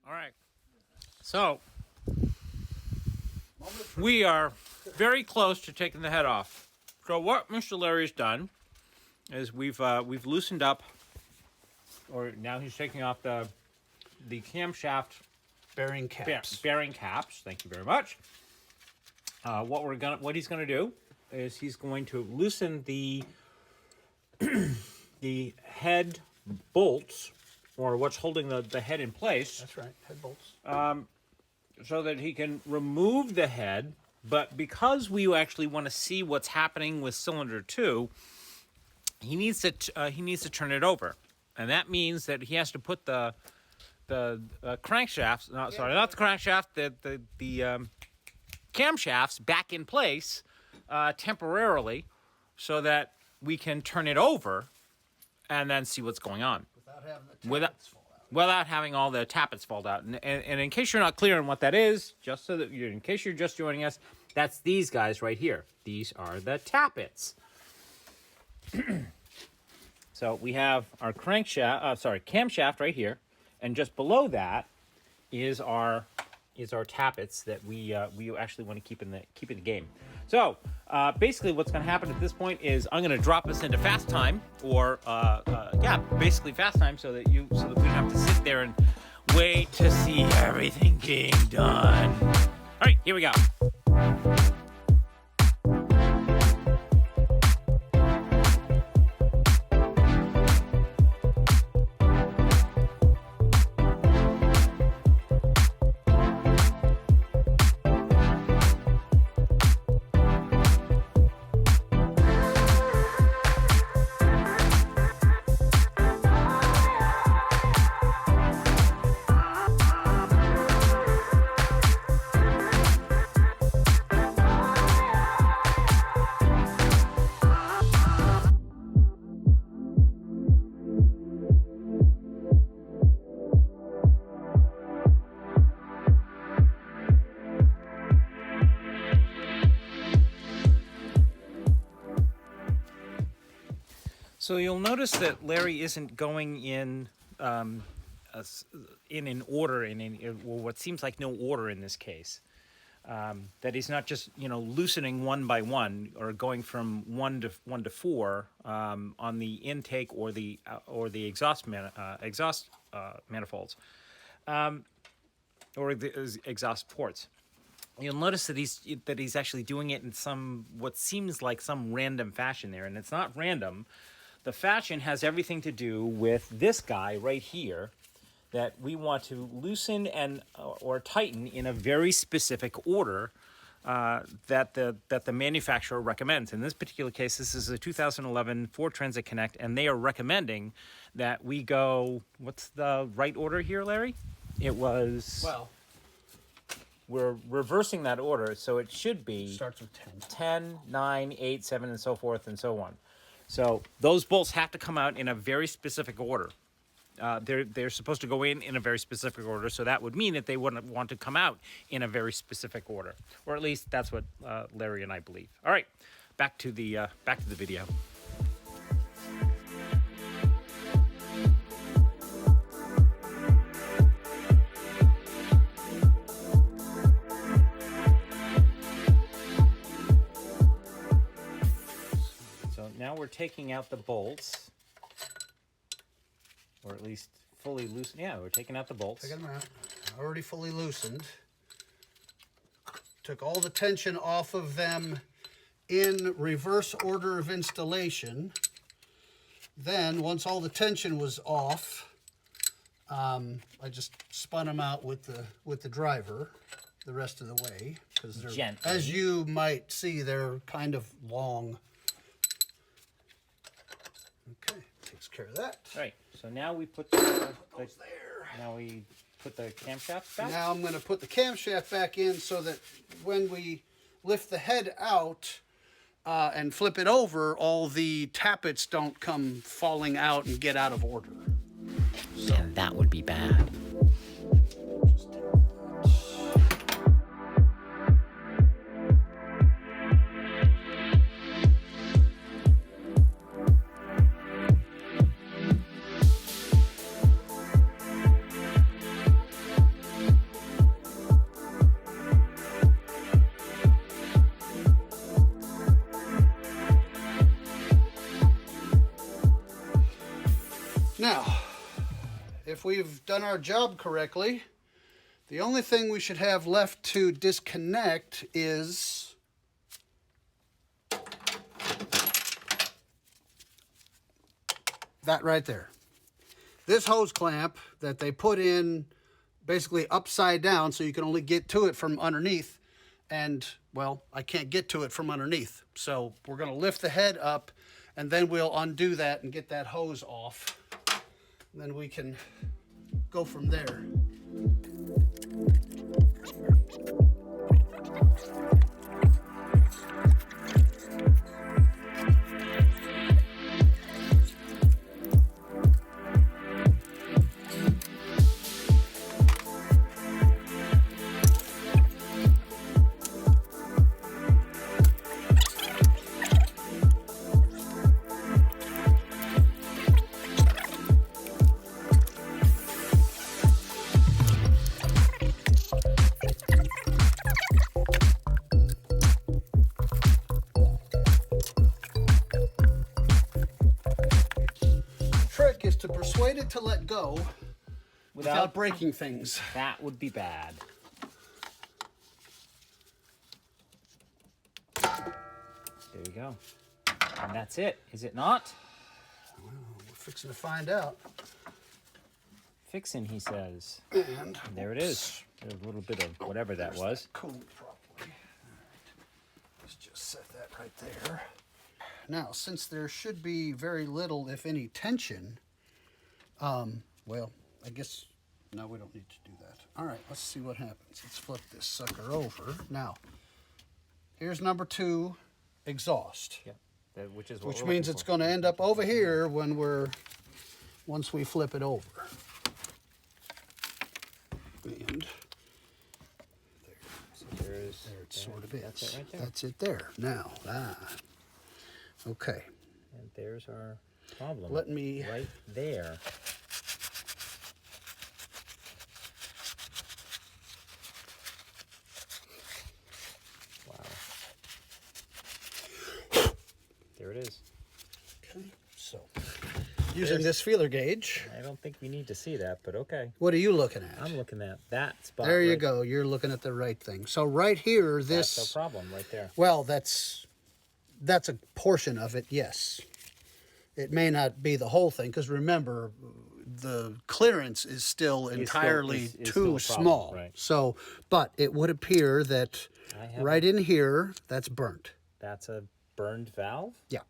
All right. So we are very close to taking the head off. So what Mr. Larry's done is we've loosened up, or now he's taking off the camshaft bearing caps. Bearing caps. Thank you very much. What he's gonna do is he's going to loosen the the head bolts, or what's holding the head in place. That's right, head bolts. So that he can remove the head, but because we actually want to see what's happening with cylinder 2, he needs to turn it over, and that means that he has to put the crankshafts. No, sorry, not the crankshaft. The camshafts back in place temporarily, so that we can turn it over and then see what's going on. Without having the tappets fall out. Without having all the tappets fall out. And in case you're not clear on what that is, just so that in case you're just joining us, that's these guys right here. These are the tappets. So we have our camshaft right here, and just below that is our tappets that we actually want to keep in the game. So basically, what's going to happen at this point is I'm going to drop us into fast time, or basically fast time, so that we don't have to sit there and wait to see everything being done. All right, here we go. So you'll notice that Larry isn't going in an order, what seems like no order in this case. That he's not just loosening one by one, or going from one to 4 on the intake or the exhaust manifolds, or the exhaust ports. You'll notice that he's actually doing it in what seems like some random fashion there, and it's not random. The fashion has everything to do with this guy right here that we want to loosen or tighten in a very specific order that the manufacturer recommends. In this particular case, this is a 2011 Ford Transit Connect, and they are recommending that we go. What's the right order here, Larry? It was. Well, we're reversing that order, so it should be. Starts with 10. 10, 9, 8, 7, and so forth and so on. So those bolts have to come out in a very specific order. They're supposed to go in a very specific order, so that would mean that they wouldn't want to come out in a very specific order, or at least that's what Larry and I believe. All right, back to the video. Now we're taking out the bolts, or at least fully loosened. Yeah, we're taking out the bolts. Taking them out. Already fully loosened. Took all the tension off of them in reverse order of installation. Then, once all the tension was off, I just spun them out with the driver the rest of the way, because they're, gently, as you might see, they're kind of long. Okay, takes care of that. All right, so now we put Now we put the camshaft back. Now I'm going to put the camshaft back in so that when we lift the head out and flip it over, all the tappets don't come falling out and get out of order. So. Yeah, that would be bad. Now, if we've done our job correctly, the only thing we should have left to disconnect is that right there. This hose clamp that they put in basically upside down so you can only get to it from underneath. And, well, I can't get to it from underneath. So we're going to lift the head up, and then we'll undo that and get that hose off. And then we can go from there. To persuade it to let go without breaking things. That would be bad. There you go. And that's it, is it not? Well, we're fixing to find out. Fixing, he says. And there it is. There's a little bit of whatever that was. Cooled properly. Let's just set that right there. Now, since there should be very little, if any, tension, well, I guess, no, we don't need to do that. All right, let's see what happens. Let's flip this sucker over. Now, here's number 2 exhaust. Yeah, which means it's going to end up over here once we flip it over. And there it sort of is. That's it right there. That's it there. Now, okay. And there's our problem. Let me right there. Wow. There it is. Okay. So, using this feeler gauge. I don't think we need to see that, but okay. What are you looking at? I'm looking at that spot. There you go. You're looking at the right thing. So right here, this. That's the problem right there. Well, that's a portion of it. Yes. It may not be the whole thing, because remember, the clearance is still entirely too small. Right. So, but it would appear that right in here, that's burnt. That's a burned valve? Yeah.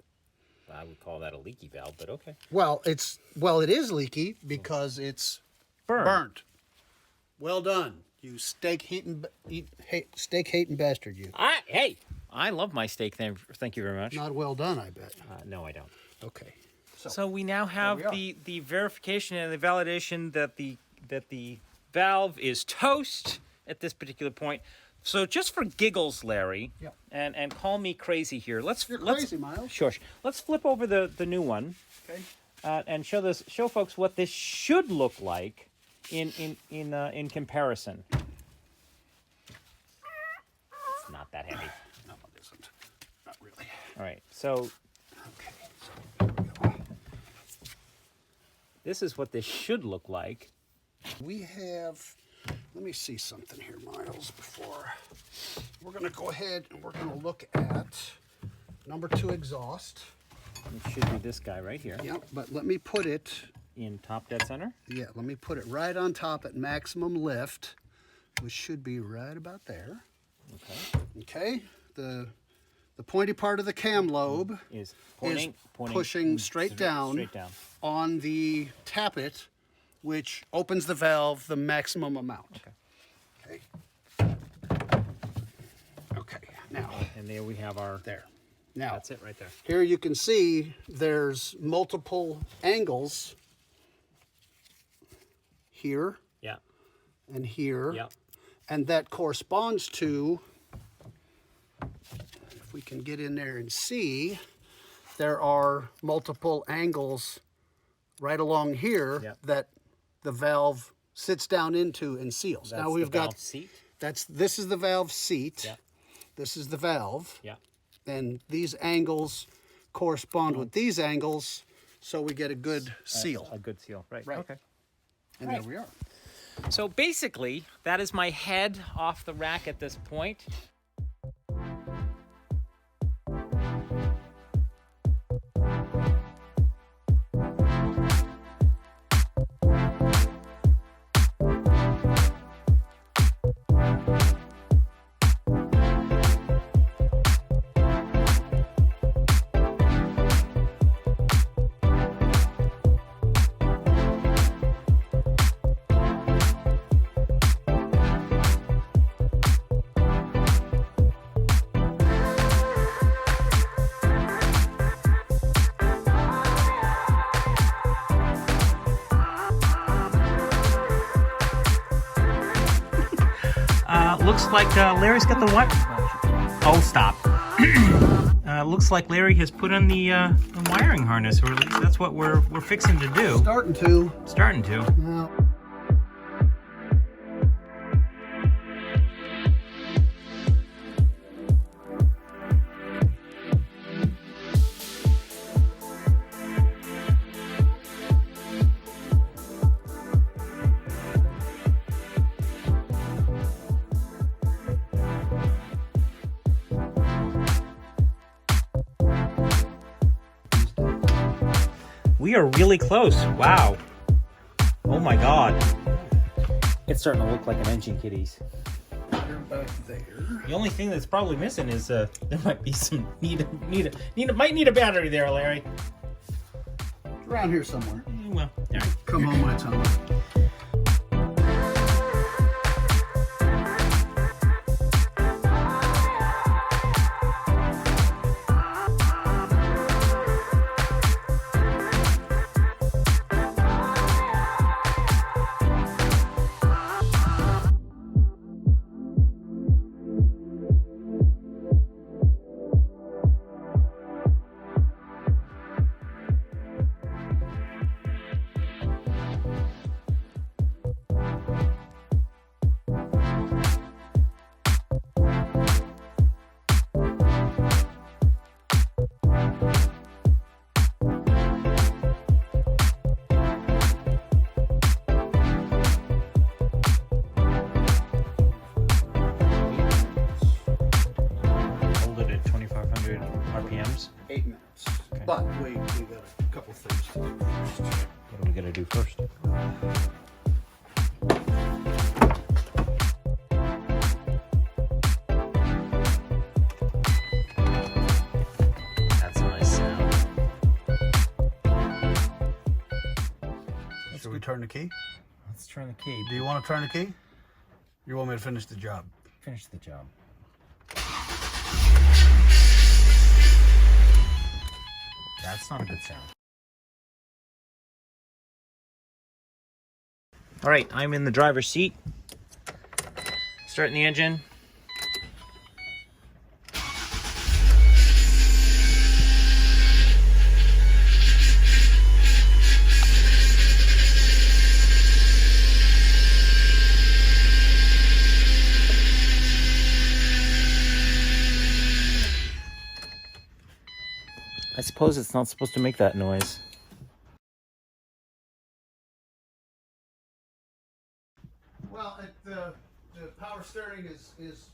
I would call that a leaky valve, but okay. Well, it is leaky because it's burnt. Well done, you steak hating bastard, you. Hey, I love my steak. Thank you very much. Not well done, I bet. No, I don't. Okay. So we now have the verification and the validation that the valve is toast at this particular point. So just for giggles, Larry, and call me crazy here. You're crazy, Miles. Shush. Let's flip over the new one. Okay. And show folks what this should look like in comparison. It's not that heavy. No, it isn't. Not really. All right. So. Okay. So here we go. This is what this should look like. We have. Let me see something here, Miles, before we're going to go ahead and we're going to look at number 2 exhaust. It should be this guy right here. Yeah, but let me put it in top dead center. Yeah, let me put it right on top at maximum lift, which should be right about there. Okay. Okay. The pointy part of the cam lobe is pushing straight down on the tappet, which opens the valve the maximum amount. Okay. Okay. Now. And there we have our. There. Now. That's it right there. Here you can see there's multiple angles. Here. Yeah. And here. Yeah. And that corresponds to, if we can get in there and see, there are multiple angles right along here that the valve sits down into and seals. That's now we've got valve seat. This is the valve seat. Yeah. This is the valve. Yeah. And these angles correspond with these angles, so we get a good seal. A good seal, right? Right. Okay. And there we are. So basically, that is my head off the rack at this point. Looks like Larry's got the what? Oh, stop. Looks like Larry has put on the wiring harness, or at least that's what we're fixing to do. Starting to. Starting to. Now, We are really close. Wow. Oh my God. It's starting to look like an engine, kiddies. you're back there. The only thing that's probably missing is there might be some might need a battery there, Larry. Around here somewhere. Well, all right. Come on, my tongue. Hold it at 2,500 RPMs. 8 minutes. Okay. But we got a couple things to do first. What do we gotta do first? That's a nice sound. Should we turn the key? Let's turn the key. Do you want to turn the key? You want me to finish the job? Finish the job. That's not a good sound. All right, I'm in the driver's seat. Starting the engine. I suppose it's not supposed to make that noise. Well, the power steering is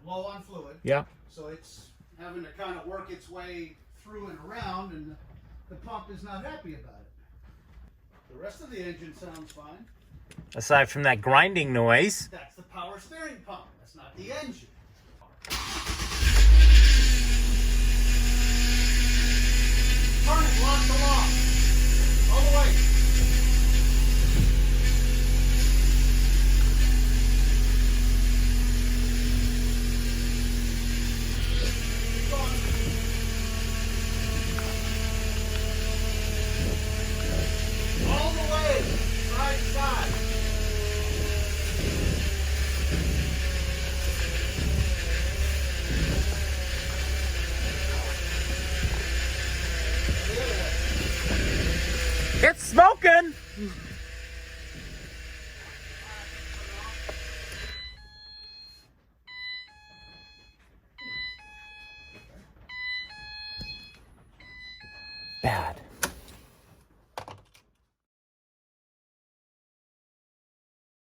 low on fluid. Yeah. So it's having to kind of work its way through and around, and the pump is not happy about it. The rest of the engine sounds fine. Aside from that grinding noise. That's the power steering pump. That's not the engine. Turn it, lock the lock. All the way. Keep going. All the way. Side to side. It's smoking! Bad.